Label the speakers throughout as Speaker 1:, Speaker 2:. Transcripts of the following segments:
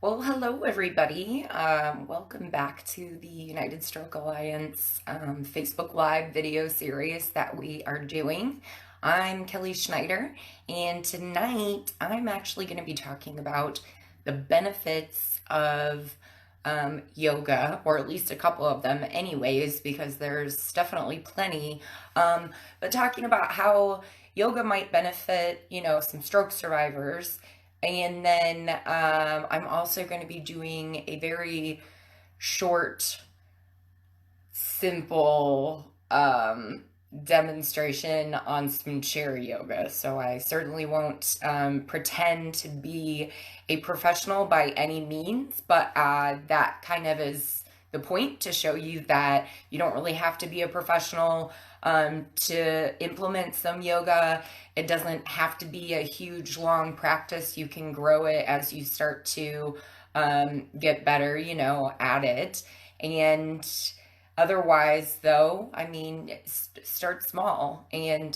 Speaker 1: Well, hello everybody. Welcome back to the United Stroke Alliance Facebook Live video series that we are doing. I'm Kelly Schneider, and tonight I'm actually going to be talking about the benefits of yoga, or at least a couple of them anyways, because there's definitely plenty. But talking about how yoga might benefit, some stroke survivors. And then I'm also going to be doing a very short, simple demonstration on some chair yoga. So I certainly won't pretend to be a professional by any means, but that kind of is the point, to show you that you don't really have to be a professional to implement some yoga. It doesn't have to be a huge, long practice. You can grow it as you start to get better, at it. And otherwise, though, start small, and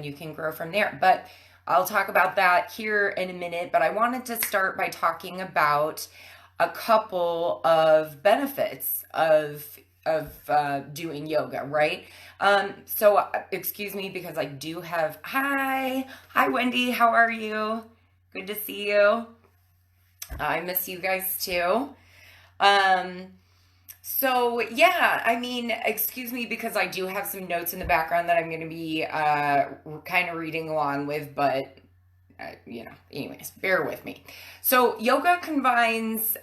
Speaker 1: you can grow from there. But I'll talk about that here in a minute. But I wanted to start by talking about a couple of benefits of doing yoga, right? So excuse me, because I do have, hi Wendy, how are you? Good to see you. I miss you guys too. So yeah, excuse me, because I do have some notes in the background that I'm going to be kind of reading along with, but anyways, bear with me. So yoga combines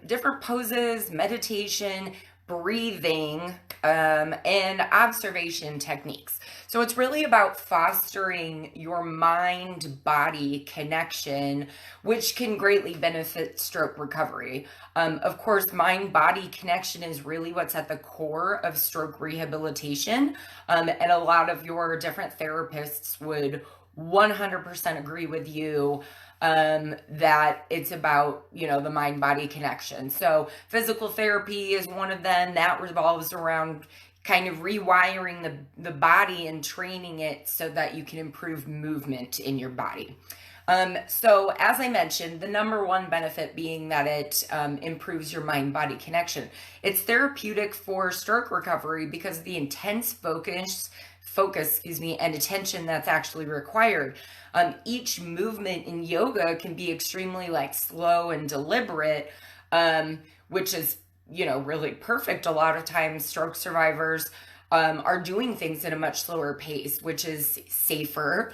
Speaker 1: different poses, meditation, breathing, and observation techniques. So it's really about fostering your mind-body connection, which can greatly benefit stroke recovery. Of course, mind-body connection is really what's at the core of stroke rehabilitation, and a lot of your different therapists would 100% agree with you that it's about, the mind-body connection. So physical therapy is one of them that revolves around kind of rewiring the body and training it so that you can improve movement in your body. So as I mentioned, the number one benefit being that it improves your mind-body connection. It's therapeutic for stroke recovery because of the intense focus, and attention that's actually required. Each movement in yoga can be extremely slow and deliberate, which is, really perfect. A lot of times stroke survivors are doing things at a much slower pace, which is safer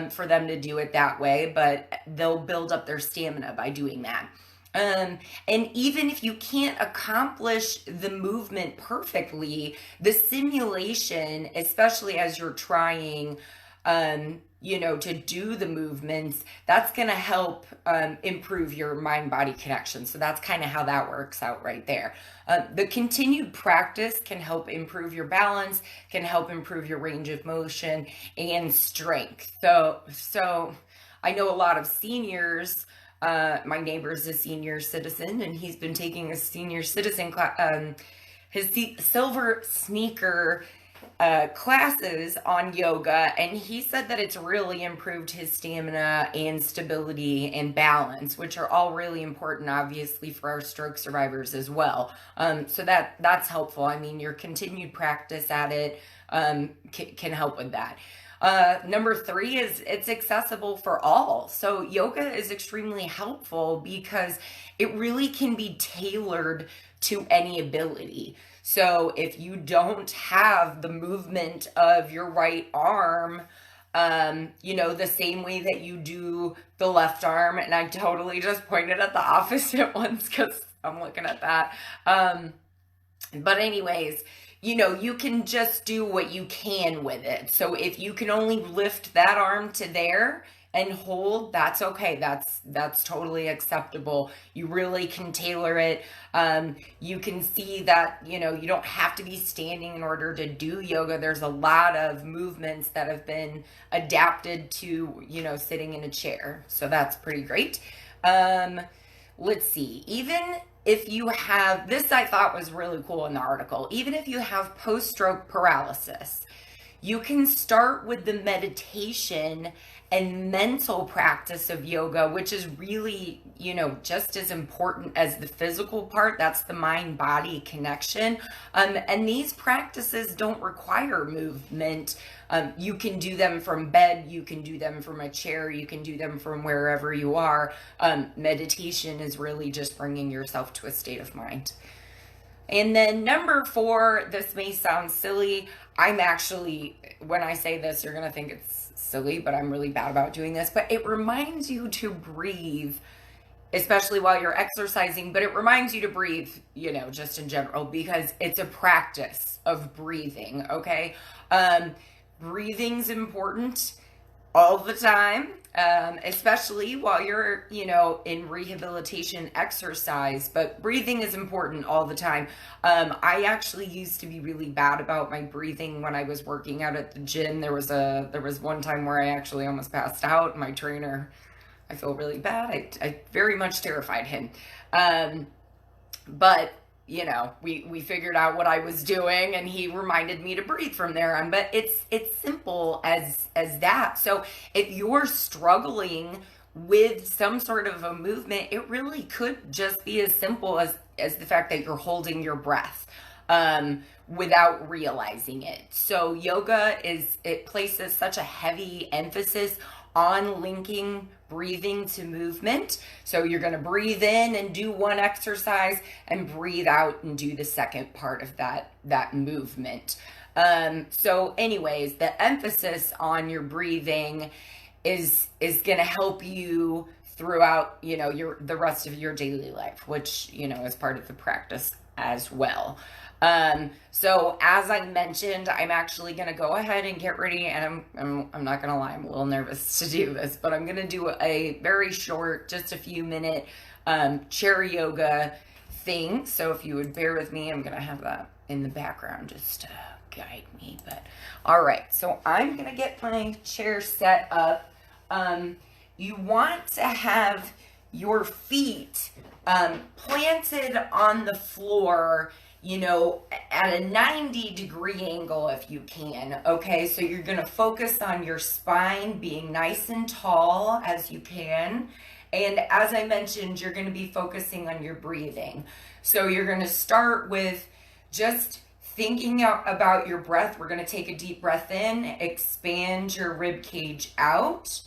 Speaker 1: for them to do it that way, but they'll build up their stamina by doing that. And even if you can't accomplish the movement perfectly, the simulation, especially as you're trying, to do the movements, that's going to help improve your mind-body connection. So that's kind of how that works out right there. The continued practice can help improve your balance, can help improve your range of motion and strength. So I know a lot of seniors. My neighbor's a senior citizen, and he's been taking a senior citizen class, his silver sneaker classes on yoga, and he said that it's really improved his stamina and stability and balance, which are all really important, obviously, for our stroke survivors as well. So that's helpful. Your continued practice at it can help with that. Number three is it's accessible for all. So yoga is extremely helpful because it really can be tailored to any ability. So if you don't have the movement of your right arm, the same way that you do the left arm, and I totally just pointed at the opposite ones because I'm looking at that. But anyways, you can just do what you can with it. So if you can only lift that arm to there and hold, that's okay. That's totally acceptable. You really can tailor it. You can see that, you don't have to be standing in order to do yoga. There's a lot of movements that have been adapted to, sitting in a chair. So that's pretty great. Let's see, even if you have, this I thought was really cool in the article, even if you have post-stroke paralysis, you can start with the meditation and mental practice of yoga, which is really, just as important as the physical part. That's the mind body connection. And these practices don't require movement. You can do them from bed, you can do them from a chair, you can do them from wherever you are. Meditation is really just bringing yourself to a state of mind. And then number 4, this may sound silly. I'm actually, when I say this, you're going to think it's silly, but I'm really bad about doing this. But it reminds you to breathe, especially while you're exercising. But it reminds you to breathe, just in general, because it's a practice of breathing, okay? Breathing's important all the time, especially while you're, in rehabilitation exercise, but breathing is important all the time. I actually used to be really bad about my breathing when I was working out at the gym. There was one time where I actually almost passed out. My trainer, I feel really bad. I very much terrified him. But we figured out what I was doing, and he reminded me to breathe from there on. But it's simple as that. So if you're struggling with some sort of a movement, it really could just be as simple as the fact that you're holding your breath without realizing it. So yoga it places such a heavy emphasis on linking breathing to movement. So you're going to breathe in and do one exercise and breathe out and do the second part of that movement. So anyways, the emphasis on your breathing is going to help you throughout, the rest of your daily life, which, is part of the practice as well. So as I mentioned, I'm actually going to go ahead and get ready, and I'm not going to lie, I'm a little nervous to do this, but I'm going to do a very short, just a few minute, chair yoga thing. So if you would bear with me, I'm going to have that in the background just to guide me. But all right, so I'm going to get my chair set up. You want to have your feet planted on the floor, at a 90-degree angle if you can, okay? So you're going to focus on your spine being nice and tall as you can. And as I mentioned, you're going to be focusing on your breathing. So you're going to start with just thinking about your breath. We're going to take a deep breath in, expand your rib cage out.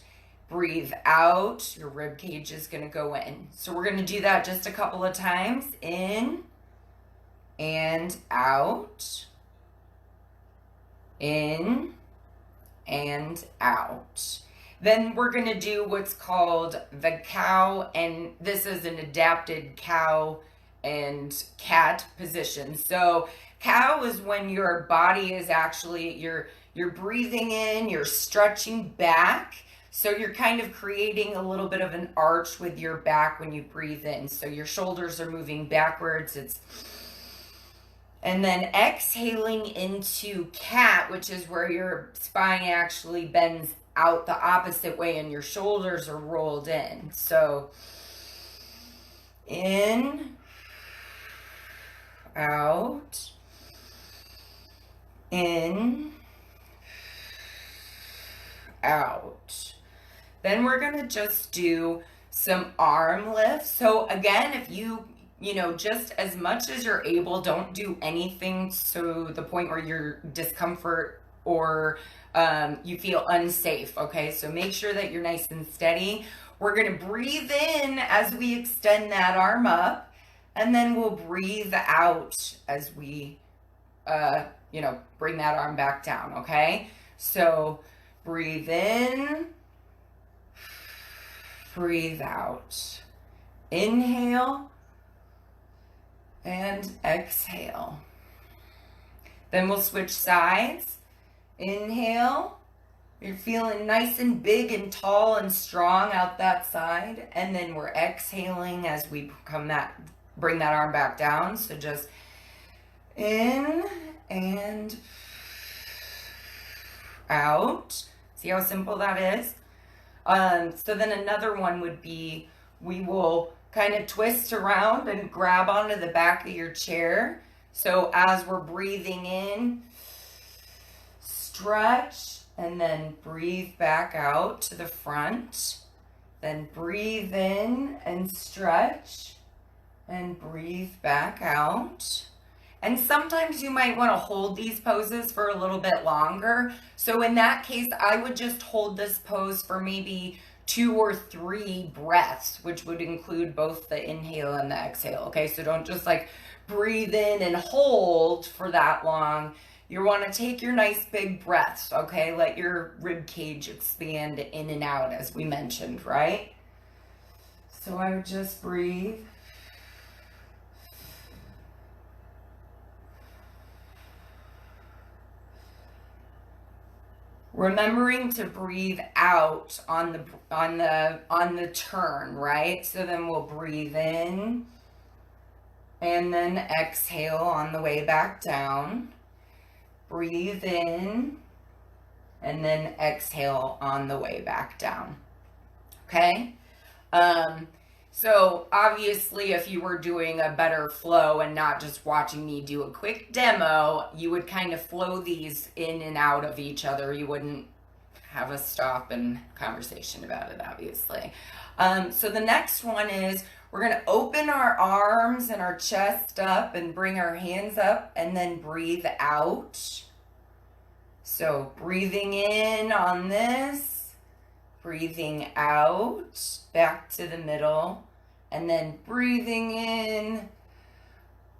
Speaker 1: Breathe out, your rib cage is going to go in. So we're going to do that just a couple of times. In and out. In and out. Then we're going to do what's called the cow, and this is an adapted cow and cat position. So cow is when your body is actually, you're breathing in, you're stretching back. So you're kind of creating a little bit of an arch with your back when you breathe in. So your shoulders are moving backwards. And then exhaling into cat, which is where your spine actually bends out the opposite way and your shoulders are rolled in. So in, out, in, out. Then we're going to just do some arm lifts. So again, if you just as much as you're able, don't do anything to the point where you're discomfort or you feel unsafe, okay? So make sure that you're nice and steady. We're going to breathe in as we extend that arm up, and then we'll breathe out as we, bring that arm back down, okay? So breathe in, breathe out. Inhale and exhale. Then we'll switch sides. Inhale. You're feeling nice and big and tall and strong out that side. And then we're exhaling as we bring that arm back down. So just in and out. See how simple that is? So then another one would be, we will kind of twist around and grab onto the back of your chair. So as we're breathing in, stretch, and then breathe back out to the front. Then breathe in and stretch, and breathe back out. And sometimes you might want to hold these poses for a little bit longer. So in that case, I would just hold this pose for maybe 2 or 3 breaths, which would include both the inhale and the exhale. Okay, so don't just like breathe in and hold for that long. You want to take your nice big breaths, okay? Let your rib cage expand in and out, as we mentioned, right? So I would just breathe. Remembering to breathe out on the turn, right? So then we'll breathe in and then exhale on the way back down. Breathe in and then exhale on the way back down. Okay? So obviously if you were doing a better flow and not just watching me do a quick demo, you would kind of flow these in and out of each other. You wouldn't have a stop and conversation about it, obviously. So the next one is we're going to open our arms and our chest up and bring our hands up and then breathe out. So breathing in on this. Breathing out, back to the middle, and then breathing in,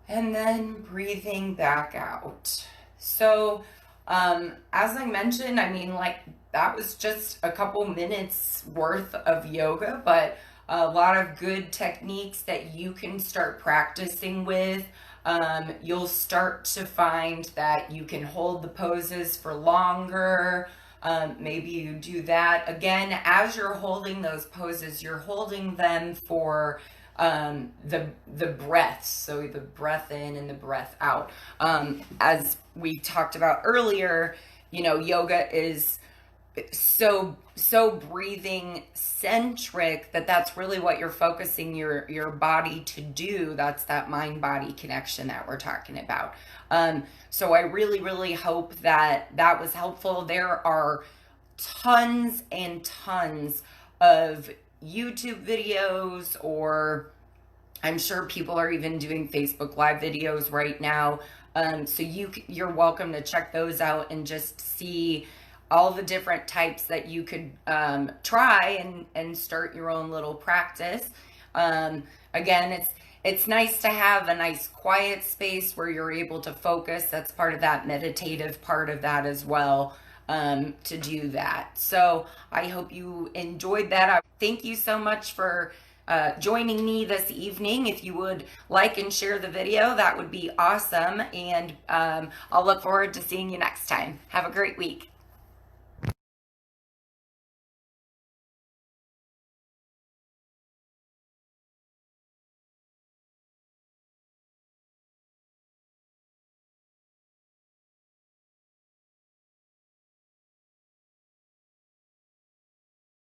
Speaker 1: and then breathing back out. So, as I mentioned, I mean, like, that was just a couple minutes worth of yoga, but a lot of good techniques that you can start practicing with. You'll start to find that you can hold the poses for longer. Maybe you do that. Again, as you're holding those poses, you're holding them for the breaths. So the breath in and the breath out. As we talked about earlier, you know, yoga is so breathing centric that's really what you're focusing your body to do. That's that mind body connection that we're talking about. So I really hope that was helpful. There are tons and tons of YouTube videos, or I'm sure people are even doing Facebook Live videos right now. So you're welcome to check those out and just see all the different types that you could try and start your own little practice. Again, it's nice to have a nice quiet space where you're able to focus. That's part of that meditative part of that as well, to do that. So I hope you enjoyed that. Thank you so much for joining me this evening. If you would like and share the video, that would be awesome. And I'll look forward to seeing you next time. Have a great week.